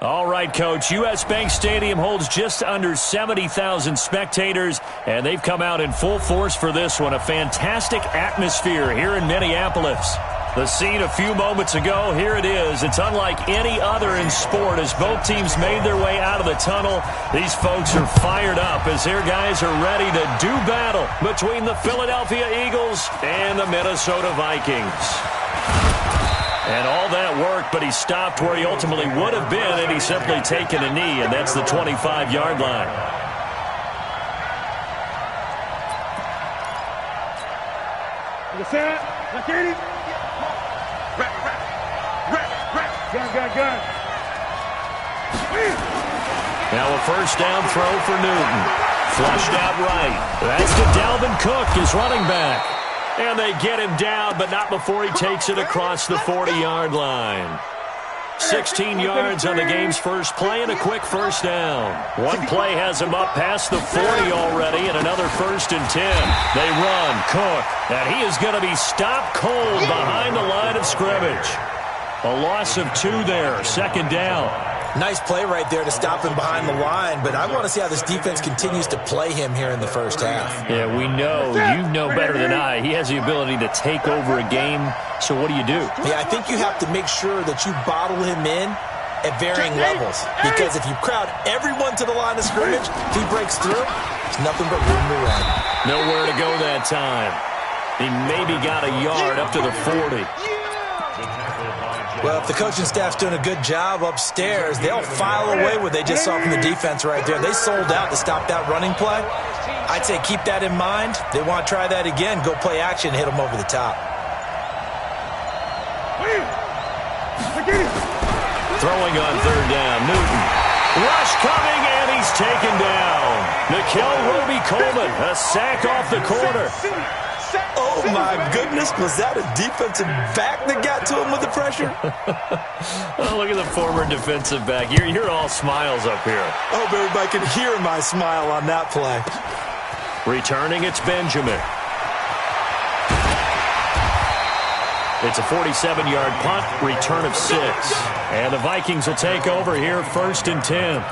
All right, Coach. U.S. Bank Stadium holds just under 70,000 spectators, and they've come out in full force for this one. A fantastic atmosphere here in Minneapolis. The scene a few moments ago, here it is. It's unlike any other in sport as both teams made their way out of the tunnel. These folks are fired up as their guys are ready to do battle between the Philadelphia Eagles and the Minnesota Vikings. And all that worked, but he stopped where he ultimately would have been had he simply taken a knee, and that's the 25-yard line. Now a first down throw for Newton. Flushed out right. That's to Dalvin Cook, his running back. And they get him down, but not before he takes it across the 40-yard line. 16 yards on the game's first play and a quick first down. One play has him up past the 40 already and another 1st and 10. They run, Cook, and he is going to be stopped cold behind the line of scrimmage. A loss of 2 there, 2nd down. Nice play right there to stop him behind the line, but I want to see how this defense continues to play him here in the first half. Yeah, we know. You know better than I. He has the ability to take over a game, so what do? Yeah, I think you have to make sure that you bottle him in at varying levels, because if you crowd everyone to the line of scrimmage, if he breaks through, there's nothing but room to run. Nowhere to go that time. He maybe got a yard up to the 40. Well, if the coaching staff's doing a good job upstairs, they'll file away what they just saw from the defense right there. They sold out to stop that running play. I'd say keep that in mind. They want to try that again. Go play action and hit them over the top. Throwing on 3rd down, Newton. Rush coming, and he's taken down. Nickel Roby-Coleman, a sack off the corner. Oh, my goodness. Was that a defensive back that got to him with the pressure? Oh, look at the former defensive back. You're all smiles up here. I hope everybody can hear my smile on that play. Returning, it's Benjamin. It's a 47-yard punt, return of 6. And the Vikings will take over here, 1st and 10.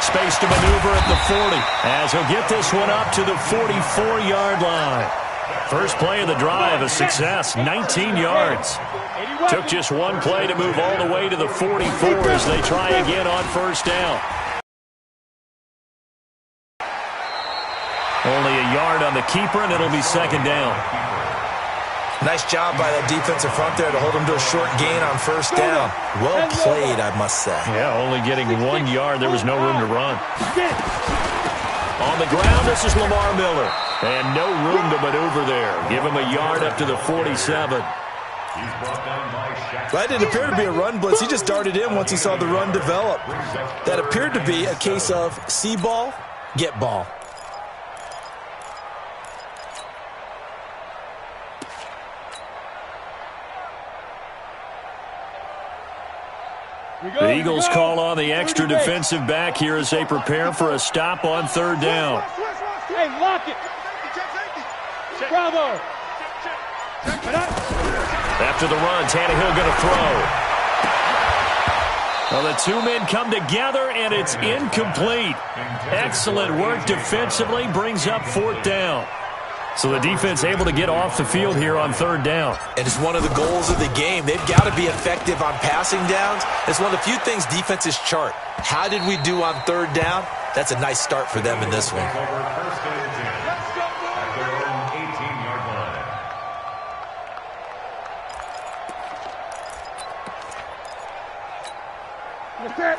Space to maneuver at the 40 as he'll get this one up to the 44-yard line. First play of the drive, a success, 19 yards. Took just one play to move all the way to the 44 as they try again on 1st down. Only a yard on the keeper, and it'll be 2nd down. Nice job by that defensive front there to hold him to a short gain on 1st down. Well played, I must say. Yeah, only getting 1 yard. There was no room to run. On the ground, this is Lamar Miller. And no room to maneuver there. Give him a yard up to the 47. That didn't appear to be a run blitz. He just darted in once he saw the run develop. That appeared to be a case of see ball, get ball. The Eagles call on the extra defensive back here as they prepare for a stop on 3rd down. Hey, lock it. Bravo. After the run, Tannehill going to throw. Well, the 2 men come together, and it's incomplete. Excellent work defensively, brings up 4th down. So the defense able to get off the field here on 3rd down. And it's one of the goals of the game. They've got to be effective on passing downs. It's one of the few things defenses chart. How did we do on 3rd down? That's a nice start for them in this one.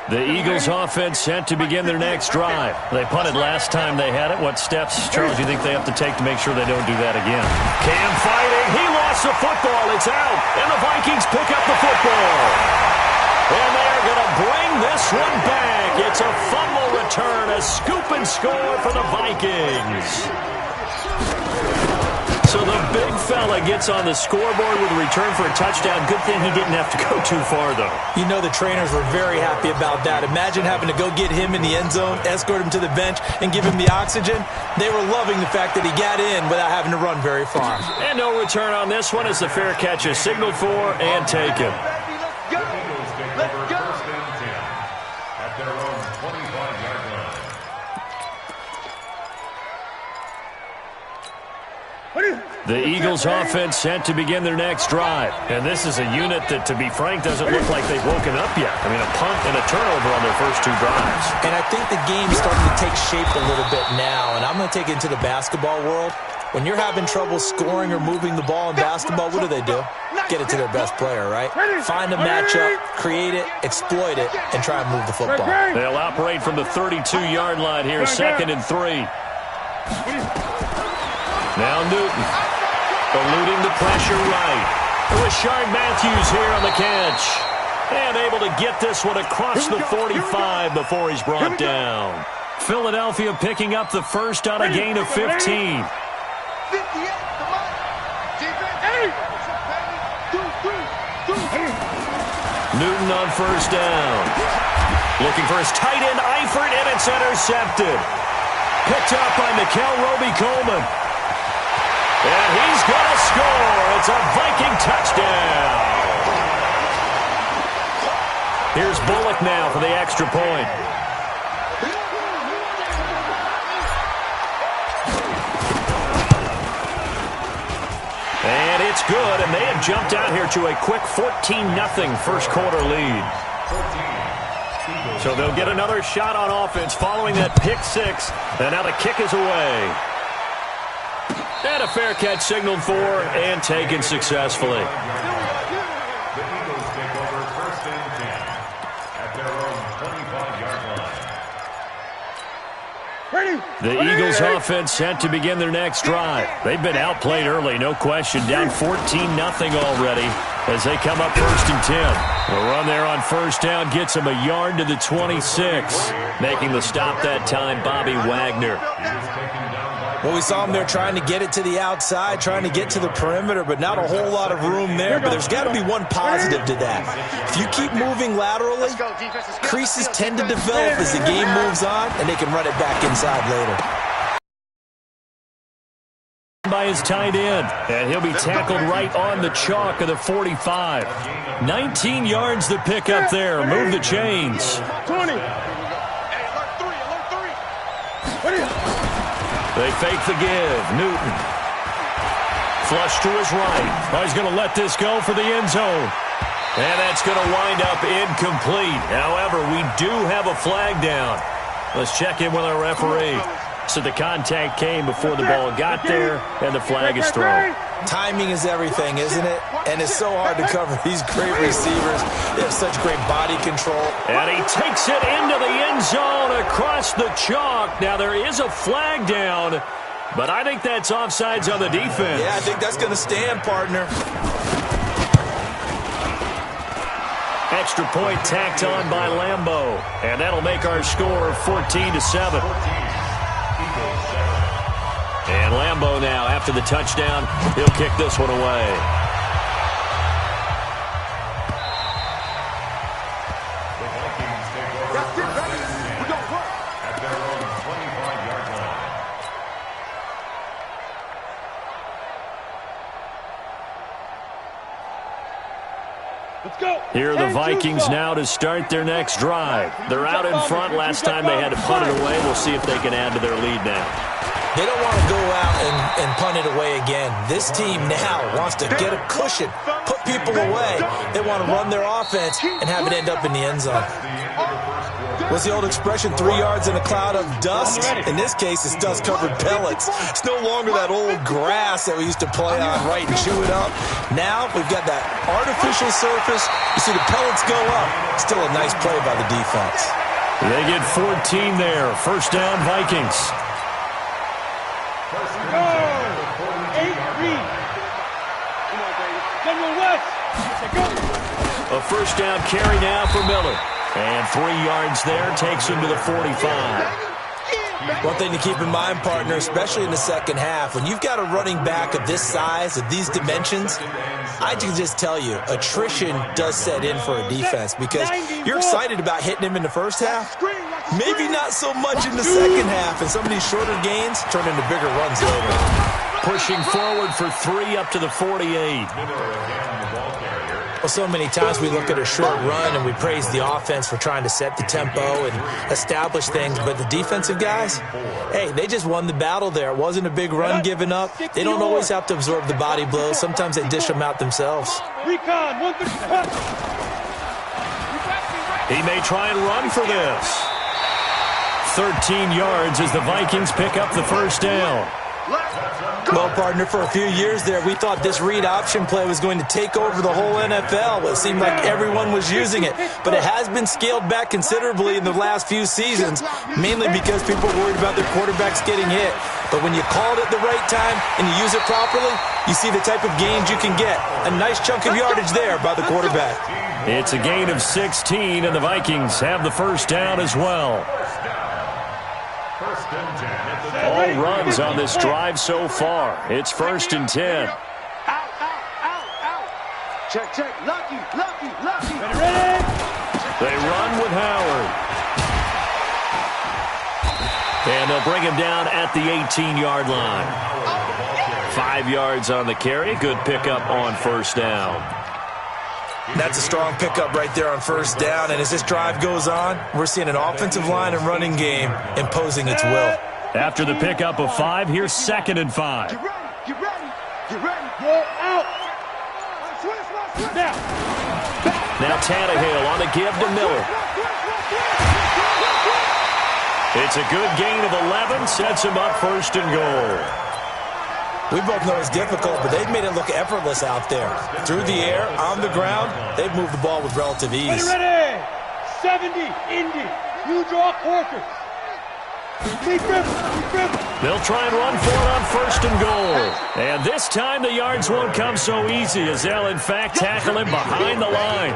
The Eagles offense set to begin their next drive. They punted last time they had it. What steps, Charles, do you think they have to take to make sure they don't do that again? Cam fighting. He lost the football. It's out. And the Vikings pick up the football. And they're going to bring this one back. It's a fumble return. A scoop and score for the Vikings. So the big fella gets on the scoreboard with a return for a touchdown. Good thing he didn't have to go too far, though. You know the trainers were very happy about that. Imagine having to go get him in the end zone, escort him to the bench, and give him the oxygen. They were loving the fact that he got in without having to run very far. And no return on this one as the fair catch is signaled for and taken. The Eagles offense set to begin their next drive. And this is a unit that, to be frank, doesn't look like they've woken up yet. I mean, a punt and a turnover on their first two drives. And I think the game's starting to take shape a little bit now. And I'm going to take it into the basketball world. When you're having trouble scoring or moving the ball in basketball, what do? Get it to their best player, right? Find a matchup, create it, exploit it, and try and move the football. They'll operate from the 32-yard line here, 2nd and 3. Now Newton, eluding the pressure right. Rashard Matthews here on the catch. And able to get this one across the 45 before he's brought down. Philadelphia picking up the first on a gain of 15. Newton on first down. Looking for his tight end, Eifert, and it's intercepted. Picked up by Mikel Roby-Coleman. And he's going to score. It's a Viking touchdown. Here's Bullock now for the extra point. And it's good, and they have jumped out here to a quick 14-0 first quarter lead. So they'll get another shot on offense following that pick six, and now the kick is away. And a fair catch signaled for and taken successfully. The Eagles take over 1st and 10 at their own 25-yard line. The Eagles offense set to begin their next drive. They've been outplayed early, no question. Down 14-0 already as they come up 1st and 10. The run there on first down gets them a yard to the 26. Making the stop that time, Bobby Wagner. Well, we saw him there trying to get it to the outside, trying to get to the perimeter, but not a whole lot of room there. But there's got to be one positive to that. If you keep moving laterally, creases tend to develop as the game moves on, and they can run it back inside later. By his tight end, and he'll be tackled right on the chalk of the 45. 19 yards to pick up there. Move the chains. 20. They fake the give. Newton. Flush to his right. Oh, he's going to let this go for the end zone. And that's going to wind up incomplete. However, we do have a flag down. Let's check in with our referee. So the contact came before the ball got there, and the flag is thrown. Timing is everything, isn't it? And it's so hard to cover these great receivers. They have such great body control. And he takes it into the end zone across the chalk. Now, there is a flag down, but I think that's offsides on the defense. Yeah, I think that's going to stand, partner. Extra point tacked on by Lambeau. And that'll make our score 14-7. And Lambeau now, after the touchdown, he'll kick this one away. The Vikings take over at their own 25-yard line. Let's go. Here are the Vikings now to start their next drive. They're out in front. Last time they had to punt it away. We'll see if they can add to their lead now. They don't want to go out and punt it away again. This team now wants to get a cushion, put people away. They want to run their offense and have it end up in the end zone. What's the old expression, 3 yards in a cloud of dust? In this case, it's dust-covered pellets. It's no longer that old grass that we used to play on, right, and chew it up. Now we've got that artificial surface. You see the pellets go up. Still a nice play by the defense. They get 14 there. First down, Vikings. A first down carry now for Miller. And 3 yards there takes him to the 45. One thing to keep in mind, partner, especially in the second half, when you've got a running back of this size, of these dimensions, I can just tell you, attrition does set in for a defense because you're excited about hitting him in the first half. Maybe not so much in the second half, and some of these shorter gains turn into bigger runs later. Pushing forward for 3 up to the 48. Well, so many times we look at a short run and we praise the offense for trying to set the tempo and establish things, but the defensive guys, hey, they just won the battle there. It wasn't a big run given up. They don't always have to absorb the body blows. Sometimes they dish them out themselves. Recon, 150. He may try and run for this. 13 yards as the Vikings pick up the first down. Well, partner, for a few years there, we thought this read option play was going to take over the whole NFL. It seemed like everyone was using it, but it has been scaled back considerably in the last few seasons, mainly because people are worried about their quarterbacks getting hit. But when you call it at the right time and you use it properly, you see the type of gains you can get. A nice chunk of yardage there by the quarterback. It's a gain of 16, and the Vikings have the first down as well. All runs on this drive so far. It's 1st and 10. Out. Check. Lucky. Ready. They run with Howard. And they'll bring him down at the 18-yard line. 5 yards on the carry. Good pickup on first down. That's a strong pickup right there on first down, and as this drive goes on, we're seeing an offensive line and running game imposing its will. After the pickup of 5, here's 2nd and 5. Get ready. Go out. Now Tannehill on the give to Miller. It's a good gain of 11, sets him up 1st and goal. We both know it's difficult, but they've made it look effortless out there. Through the air, on the ground, they've moved the ball with relative ease. Ready. 70, Indy. You draw quarters. They'll try and run for it on 1st and goal. And this time the yards won't come so easy as they'll, in fact, tackle him behind the line.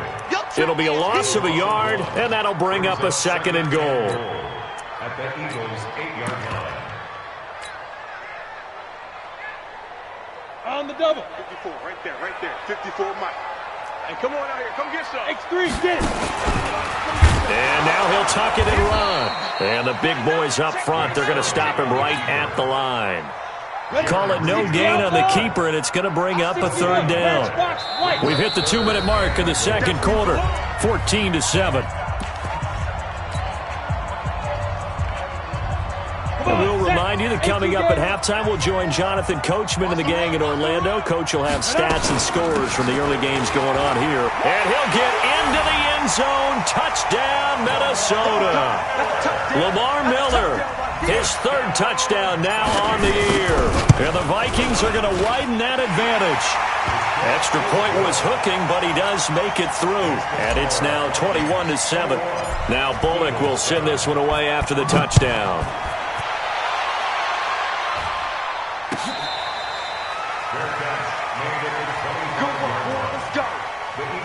It'll be a loss of a yard, and that'll bring up a 2nd and goal. At the Eagles' 8-yard line. On the double. 54, right there. 54, Mike. And come on out here. Come get some. X3, get it. And now he'll tuck it and run. And the big boys up front, they're going to stop him right at the line. Call it no gain on the keeper, and it's going to bring up a 3rd down. We've hit the 2-minute mark in the second quarter, 14-7. And we'll remind you that coming up at halftime, we'll join Jonathan Coachman and the gang in Orlando. Coach will have stats and scores from the early games going on here. And he'll get into the end zone. Touchdown, Minnesota. Lamar Miller, his 3rd touchdown now on the year. And the Vikings are going to widen that advantage. Extra point was hooking, but he does make it through. And it's now 21-7. Now Bullock will send this one away after the touchdown.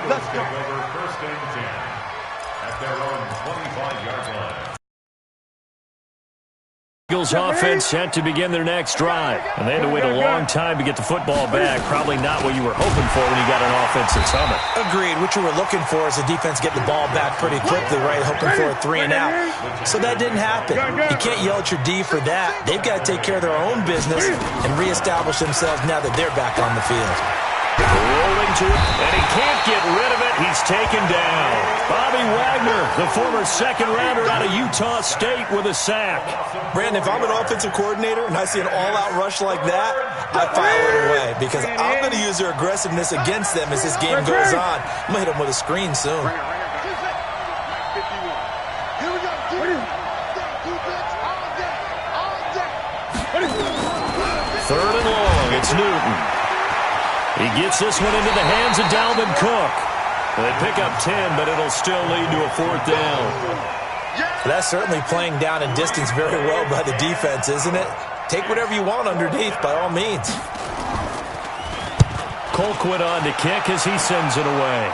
Let's go. Over 1st and 10 at their own 25-yard line. Eagles offense set to begin their next drive. And they had to wait a long time to get the football back. Probably not what you were hoping for when you got an offense at Summit. Agreed. What you were looking for is the defense get the ball back pretty quickly, right? Hoping for a 3 and out. So that didn't happen. You can't yell at your D for that. They've got to take care of their own business and reestablish themselves now that they're back on the field. Rolling to it, and he can't get rid of it. He's taken down. Bobby Wagner, the former 2nd-rounder out of Utah State with a sack. Brandon, if I'm an offensive coordinator and I see an all-out rush like that, I file it away because I'm going to use their aggressiveness against them as this game goes on. I'm going to hit them with a screen soon. 3rd and long, it's Newton. He gets this one into the hands of Dalvin Cook. They pick up 10, but it'll still lead to a 4th down. That's certainly playing down in distance very well by the defense, isn't it? Take whatever you want underneath, by all means. Colquitt on to kick as he sends it away.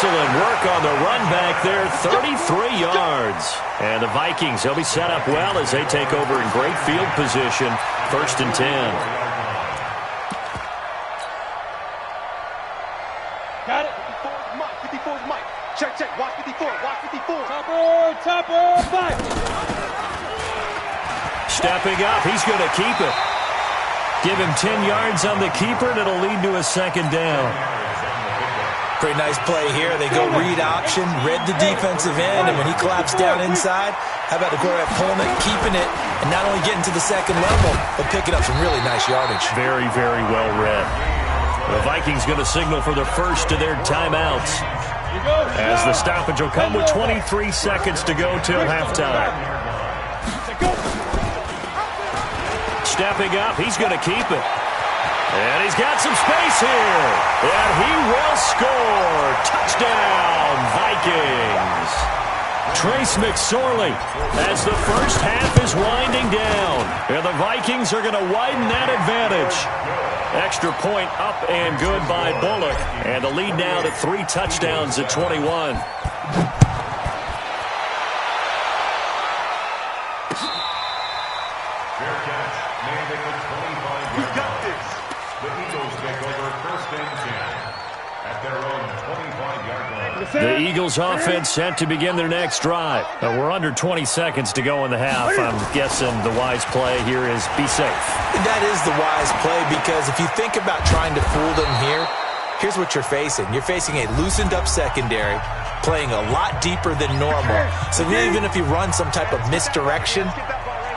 Excellent work on the run back there, 33 yards. And the Vikings, they'll be set up well as they take over in great field position, 1st and 10. Got it. 54's Mike. 54's Mike. Check, check. Watch 54. Watch 54. Topper, 5. Stepping up, he's going to keep it. Give him 10 yards on the keeper, and it'll lead to a 2nd down. Pretty nice play here. They go read option, read the defensive end, and when he collapsed down inside, how about the quarterback pulling it, keeping it, and not only getting to the 2nd level, but picking up some really nice yardage. Very, very well read. The Vikings going to signal for the first of their timeouts, as the stoppage will come with 23 seconds to go till halftime. Stepping up, he's going to keep it. And he's got some space here. And he will score. Touchdown, Vikings. Trace McSorley as the first half is winding down. And the Vikings are going to widen that advantage. Extra point up and good by Bullock. And the lead now to 3 touchdowns at 21. The Eagles offense set to begin their next drive. We're under 20 seconds to go in the half. I'm guessing the wise play here is be safe. That is the wise play, because if you think about trying to fool them here, here's what you're facing. You're facing a loosened up secondary, playing a lot deeper than normal. So even if you run some type of misdirection,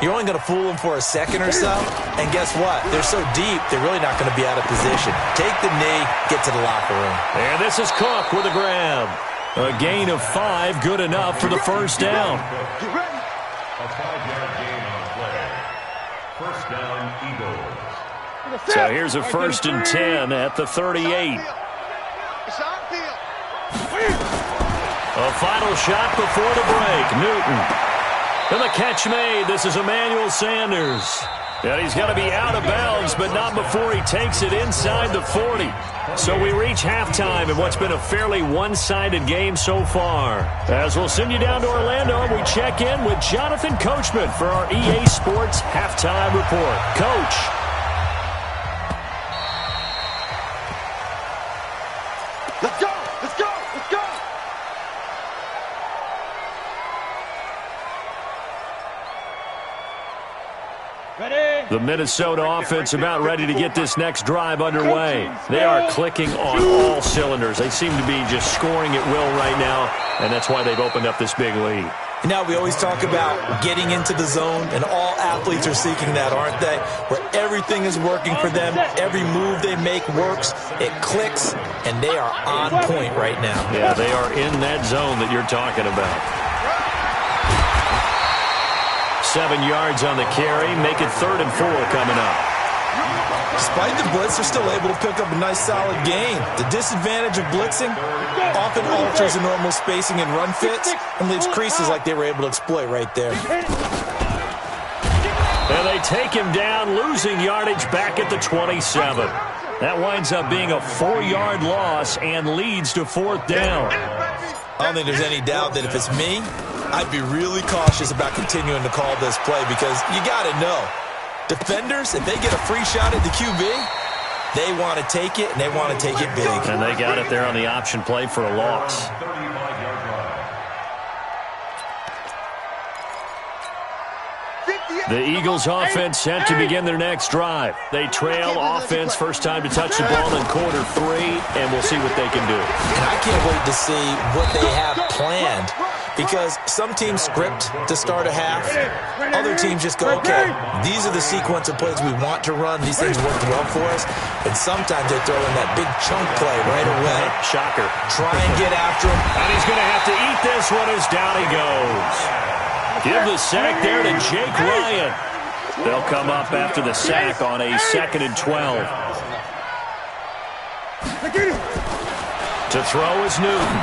you're only going to fool them for a second or so. And guess what? They're so deep, they're really not going to be out of position. Take the knee, get to the locker room. And this is Cook with a grab. A gain of 5, good enough for the first down. A 5-yard gain on the play. First down, Eagles. So here's a 1st and 10 at the 38. A final shot before the break. Newton. And the catch made. This is Emmanuel Sanders. And he's got to be out of bounds, but not before he takes it inside the 40. So we reach halftime in what's been a fairly one-sided game so far. As we'll send you down to Orlando, we check in with Jonathan Coachman for our EA Sports Halftime Report. Coach. Let's go! Let's go! Let's go! Ready? The Minnesota offense about ready to get this next drive underway. They are clicking on all cylinders. They seem to be just scoring at will right now, and that's why they've opened up this big lead. Now, we always talk about getting into the zone, and all athletes are seeking that, aren't they? Where everything is working for them, every move they make works, it clicks, and they are on point right now. Yeah, they are in that zone that you're talking about. 7 yards on the carry, make it 3rd and 4 coming up. Despite the blitz, they're still able to pick up a nice solid gain. The disadvantage of blitzing often alters the normal spacing and run fits and leaves creases like they were able to exploit right there. And they take him down, losing yardage back at the 27. That winds up being a 4-yard loss and leads to 4th down. I don't think there's any doubt that if it's me, I'd be really cautious about continuing to call this play, because you got to know, defenders, if they get a free shot at the QB, they want to take it, and they want to take it big. And they got it there on the option play for a loss. The Eagles offense set to begin their next drive. They trail offense, first time to touch the ball in quarter 3, and we'll see what they can do. And I can't wait to see what they have planned, because some teams script to start a half. Other teams just go, okay, these are the sequence of plays we want to run. These things work well for us. And sometimes they throw in that big chunk play right away. Shocker. Try and get after him. And he's going to have to eat this one as down he goes. Give the sack there to Jake Ryan. They'll come up after the sack on a 2nd and 12. To throw is Newton.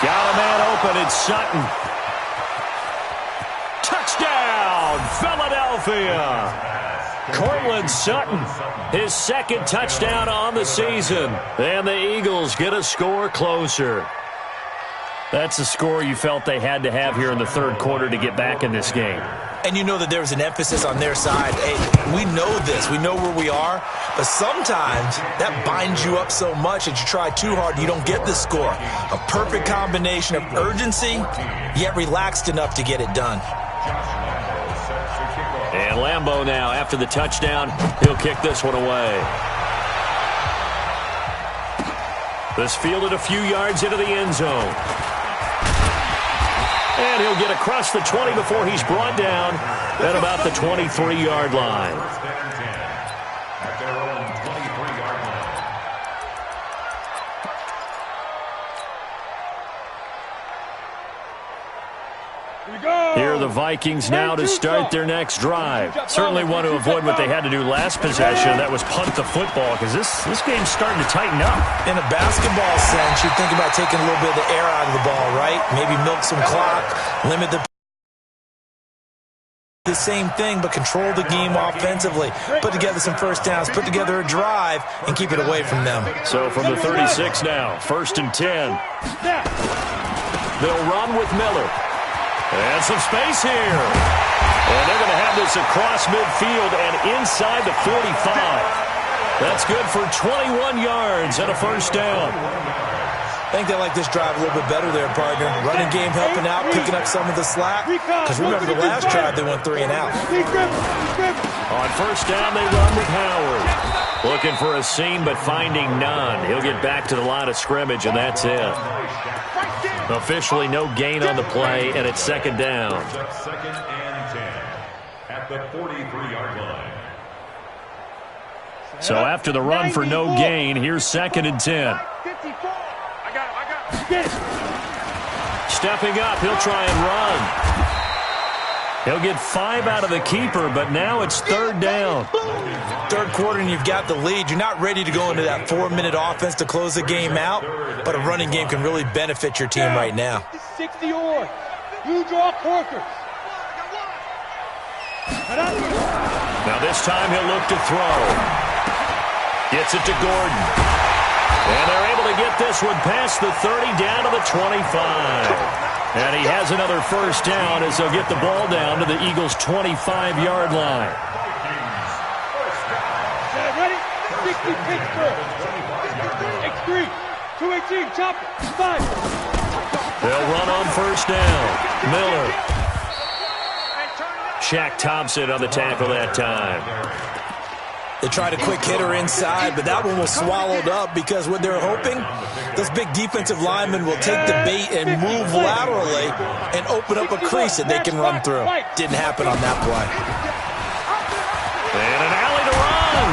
Got a man open, it's Sutton. Touchdown, Philadelphia. Cortland Sutton, his second touchdown on the season. And the Eagles get a score closer. That's a score you felt they had to have here in the third quarter to get back in this game. And you know that there was an emphasis on their side. Hey, we know this. We know where we are. But sometimes that binds you up so much that you try too hard and you don't get the score. A perfect combination of urgency, yet relaxed enough to get it done. And Lambeau now, after the touchdown, he'll kick this one away. This fielded a few yards into the end zone. And he'll get across the 20 before he's brought down at about the 23-yard line. At their own 23-yard line. Here are the Vikings now to start their next drive. Certainly want to avoid what they had to do last possession. That was punt the football, because this game's starting to tighten up. In a basketball sense, you think about taking a little bit of the air out of the ball, right? Maybe milk some clock, limit the same thing, but control the game offensively. Put together some first downs, put together a drive, and keep it away from them. So from the 36 now, 1st and 10. They'll run with Miller. And some space here. And they're going to have this across midfield and inside the 45. That's good for 21 yards and a first down. I think they like this drive a little bit better there, partner. Running game helping out, picking up some of the slack. Because remember, the last drive they went 3 and out. On first down, they run with Howard. Looking for a seam, but finding none. He'll get back to the line of scrimmage, and that's it. Officially no gain on the play, and it's second down. Second and 10 at the 43-yard line. So after the run for no gain, here's 2nd and 10. I got him. Stepping up, he'll try and run. He'll get 5 out of the keeper, but now it's 3rd down. Third quarter and you've got the lead. You're not ready to go into that 4-minute offense to close the game out, but a running game can really benefit your team right now. 60 on. You draw Corkers. Now this time he'll look to throw. Gets it to Gordon. And they're able to get this one past the 30 down to the 25. And he has another first down as they'll get the ball down to the Eagles' 25-yard line. Ready? 60 Pittsburgh. X3. 218. Chop. 5. They'll run on first down. Miller. Shaq Thompson on the tackle that time. They tried a quick hitter inside, but that one was swallowed up because what they're hoping, those big defensive linemen will take the bait and move laterally and open up a crease that they can run through. Didn't happen on that play. And an alley to run.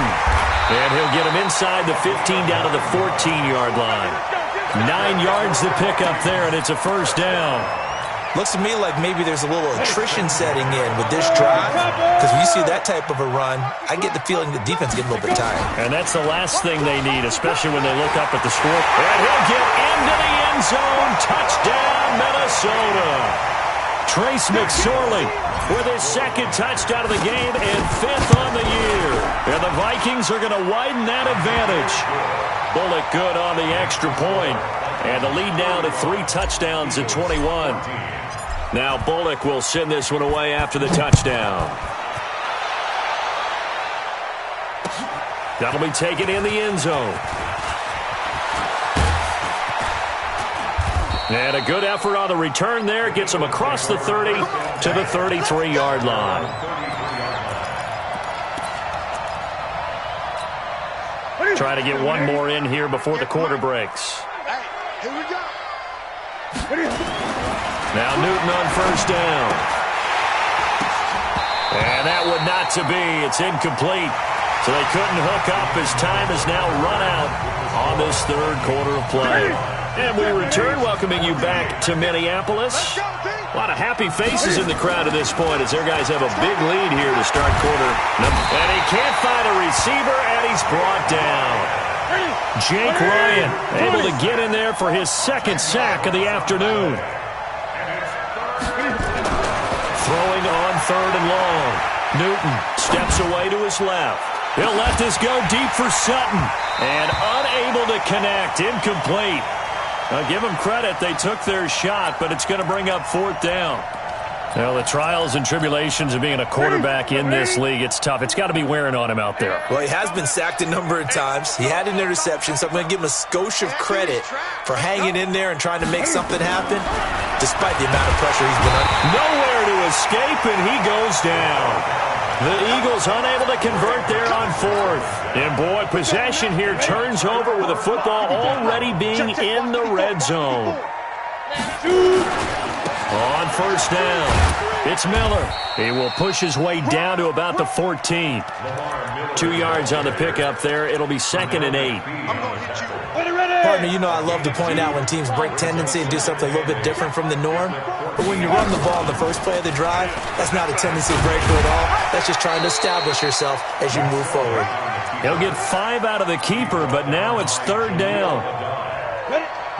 And he'll get him inside the 15 down to the 14-yard line. 9 yards to pick up there, and it's a first down. Looks to me like maybe there's a little attrition setting in with this drive, because when you see that type of a run, I get the feeling the defense gets a little bit tired. And that's the last thing they need, especially when they look up at the score. And he'll get into the end zone. Touchdown, Minnesota. Trace McSorley with his second touchdown of the game and 5th on the year. And the Vikings are going to widen that advantage. Bullock good on the extra point. And the lead now to 3 touchdowns at 21. Now Bullock will send this one away after the touchdown. That'll be taken in the end zone. And a good effort on the return there. Gets him across the 30 to the 33-yard line. Try to get one more in here before the quarter breaks. Here we go. Now Newton on first down. And that would not to be. It's incomplete. So they couldn't hook up as time has now run out on this third quarter of play. And we return, welcoming you back to Minneapolis. A lot of happy faces in the crowd at this point as their guys have a big lead here to start quarter. And he can't find a receiver, and he's brought down. Jake Ryan able to get in there for his second sack of the afternoon. Throwing on 3rd and long. Newton steps away to his left. He'll let this go deep for Sutton. And unable to connect. Incomplete. Now, give them credit. They took their shot, but it's going to bring up 4th down. Well, the trials and tribulations of being a quarterback in this league, it's tough. It's got to be wearing on him out there. Well, he has been sacked a number of times. He had an interception, so I'm going to give him a skosh of credit for hanging in there and trying to make something happen, despite the amount of pressure he's been under. Nowhere to escape, and he goes down. The Eagles unable to convert there on 4th. And, boy, possession here turns over with the football already being in the red zone. On 1st down, it's Miller. He will push his way down to about the 14. 2 yards on the pickup there. It'll be 2nd and 8. Partner, you know I love to point out when teams break tendency and do something a little bit different from the norm. But when you run the ball in the first play of the drive, that's not a tendency breaker at all. That's just trying to establish yourself as you move forward. He'll get 5 out of the keeper, but now it's 3rd down.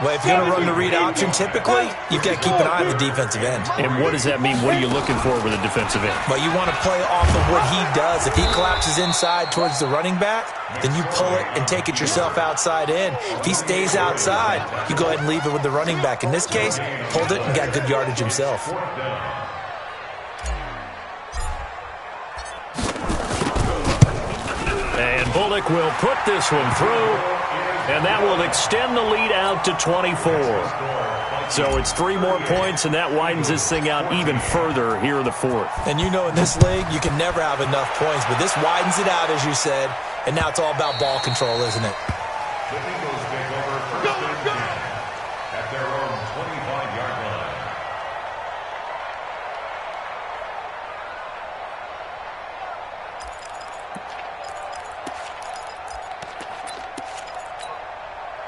Well, if you're going to run the read option, typically, you've got to keep an eye on the defensive end. And what does that mean? What are you looking for with a defensive end? Well, you want to play off of what he does. If he collapses inside towards the running back, then you pull it and take it yourself outside in. If he stays outside, you go ahead and leave it with the running back. In this case, pulled it and got good yardage himself. And Bullock will put this one through. And that will extend the lead out to 24. So it's 3 more points, and that widens this thing out even further here in the 4th. And you know in this league, you can never have enough points, but this widens it out, as you said, and now it's all about ball control, isn't it? The Eagles take over 1st and 10 at their own 25-yard line.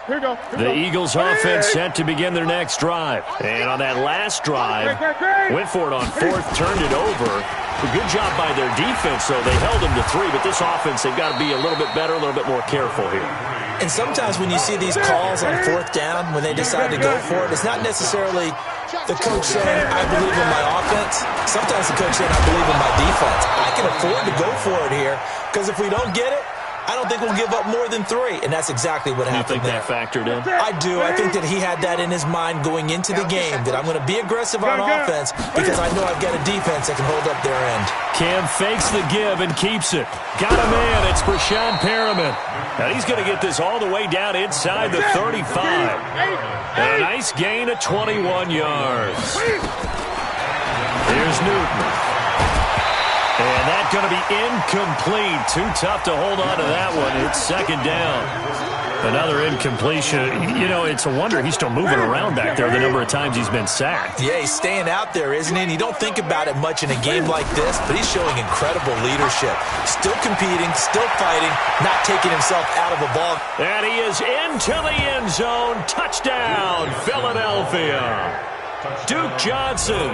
Here we go. The Eagles offense set to begin their next drive. And on that last drive, went for it on 4th, turned it over. A good job by their defense, though. They held them to 3, but this offense, they've got to be a little bit better, a little bit more careful here. And sometimes when you see these calls on 4th down, when they decide to go for it, it's not necessarily the coach saying, I believe in my offense. Sometimes the coach saying, I believe in my defense. I can afford to go for it here, because if we don't get it, I don't think we'll give up more than 3, and that's exactly what happened there. You think that factored in? I do. I think that he had that in his mind going into the game, that I'm going to be aggressive on offense because I know I've got a defense that can hold up their end. Cam fakes the give and keeps it. Got a man. It's Brashad Perriman. Now he's going to get this all the way down inside the 35. And a nice gain of 21 yards. Here's Newton. And that's going to be incomplete. Too tough to hold on to that one. It's 2nd down. Another incompletion. You know, it's a wonder he's still moving around back there the number of times he's been sacked. Yeah, he's staying out there, isn't he? And you don't think about it much in a game like this, but he's showing incredible leadership. Still competing, still fighting, not taking himself out of a ball. And he is into the end zone. Touchdown, Philadelphia. Duke Johnson,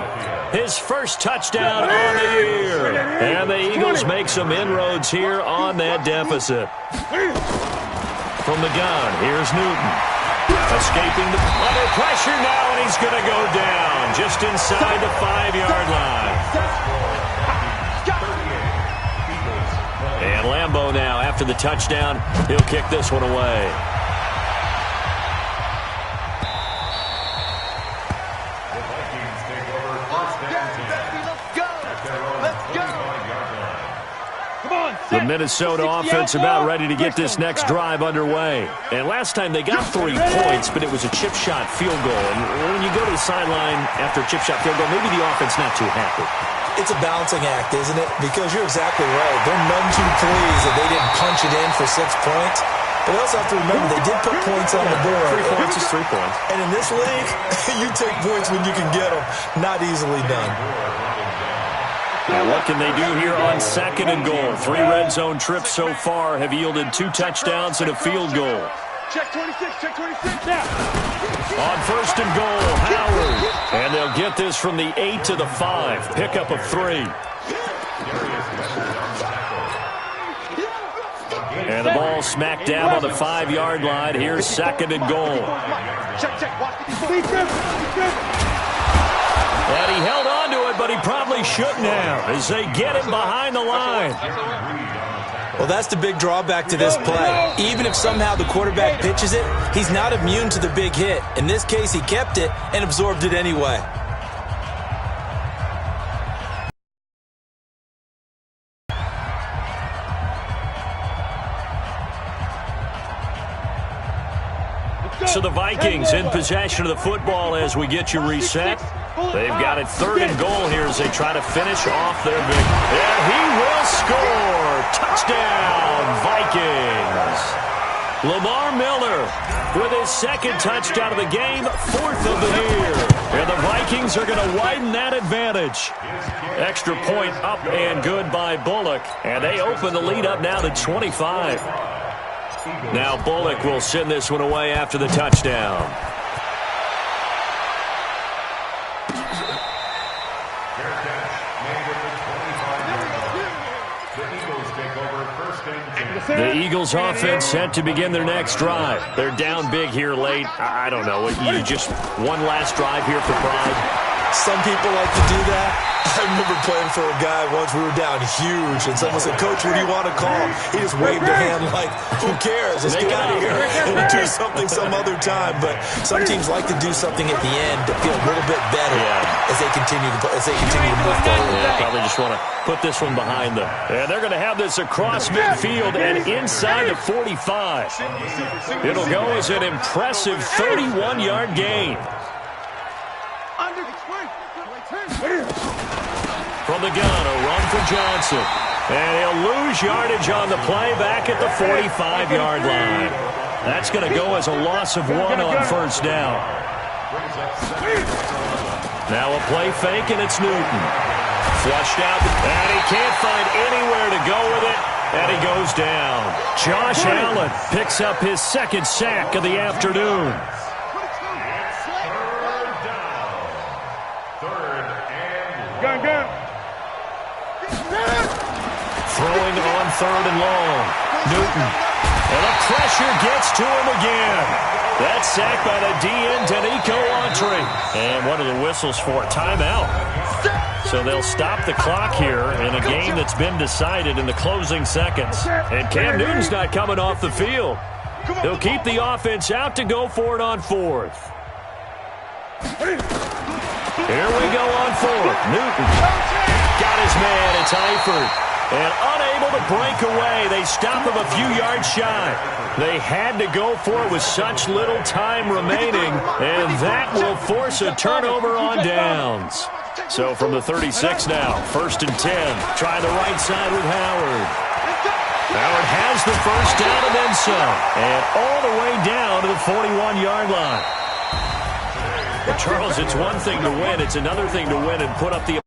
his first touchdown on the year. And the Eagles make some inroads here on that deficit. From the gun, here's Newton. Escaping the under pressure now, and he's going to go down just inside the 5-yard line. And Lambeau now, after the touchdown, he'll kick this one away. The Minnesota offense about ready to get this next drive underway. And last time they got 3 points, but it was a chip shot field goal. And when you go to the sideline after a chip shot field goal, maybe the offense not too happy. It's a balancing act, isn't it? Because you're exactly right. They're none too pleased that they didn't punch it in for 6 points. But they also have to remember they did put points on the board. 3 points is 3 points. And in this league, you take points when you can get them. Not easily done. Now what can they do here on 2nd and goal? 3 red zone trips so far have yielded 2 touchdowns and a field goal. Check 26, check 26 now. On 1st and goal, Howard. And they'll get this from the 8 to the 5. Pickup of 3. And the ball smack dab on the 5-yard line. Here's 2nd and goal. Check, check. Watch the defense. And he held on to it, but he probably really shouldn't have as they get him behind the line. Well, that's the big drawback to this play. Even if somehow the quarterback pitches it, he's not immune to the big hit. In this case, he kept it and absorbed it anyway. So the Vikings in possession of the football as we get you reset. They've got it 3rd and goal here as they try to finish off their big. And he will score. Touchdown, Vikings. Lamar Miller with his 2nd touchdown of the game, 4th of the year. And the Vikings are going to widen that advantage. Extra point up and good by Bullock. And they open the lead up now to 25. Now Bullock will send this one away after the touchdown. The Eagles offense set to begin their next drive. They're down big here late. I don't know. You just one last drive here for pride. Some people like to do that. I remember playing for a guy once. We were down huge, and someone said, "Coach, what do you want to call?" He just waved a hand like, "Who cares? Let's get out of here and do something some other time." But some teams like to do something at the end to feel a little bit better as they continue to move forward. Yeah, probably just want to put this one behind them. And they're going to have this across midfield and inside the 45. It'll go as an impressive 31-yard gain. From the gun, a run for Johnson. And he'll lose yardage on the play back at the 45-yard line. That's going to go as a loss of 1 on 1st down. Now a play fake, and it's Newton. Flushed out, and he can't find anywhere to go with it, and he goes down. Josh Allen picks up his 2nd sack of the afternoon. Gun. Throwing on 3rd and long. Newton. And the pressure gets to him again. That's sacked by the DN, Danico Autry. And what are the whistles for? Timeout. So they'll stop the clock here in a game that's been decided in the closing seconds. And Cam Newton's not coming off the field. He'll keep the offense out to go for it on 4th. Here we go on 4th. Newton got his man. It's Eifert. And unable to break away, they stop him a few yards shy. They had to go for it with such little time remaining, and that will force a turnover on downs. So from the 36 now, 1st and 10. Try the right side with Howard. Howard has the 1st down and then some. And all the way down to the 41-yard line. But Charles, it's one thing to win. It's another thing to win and put up the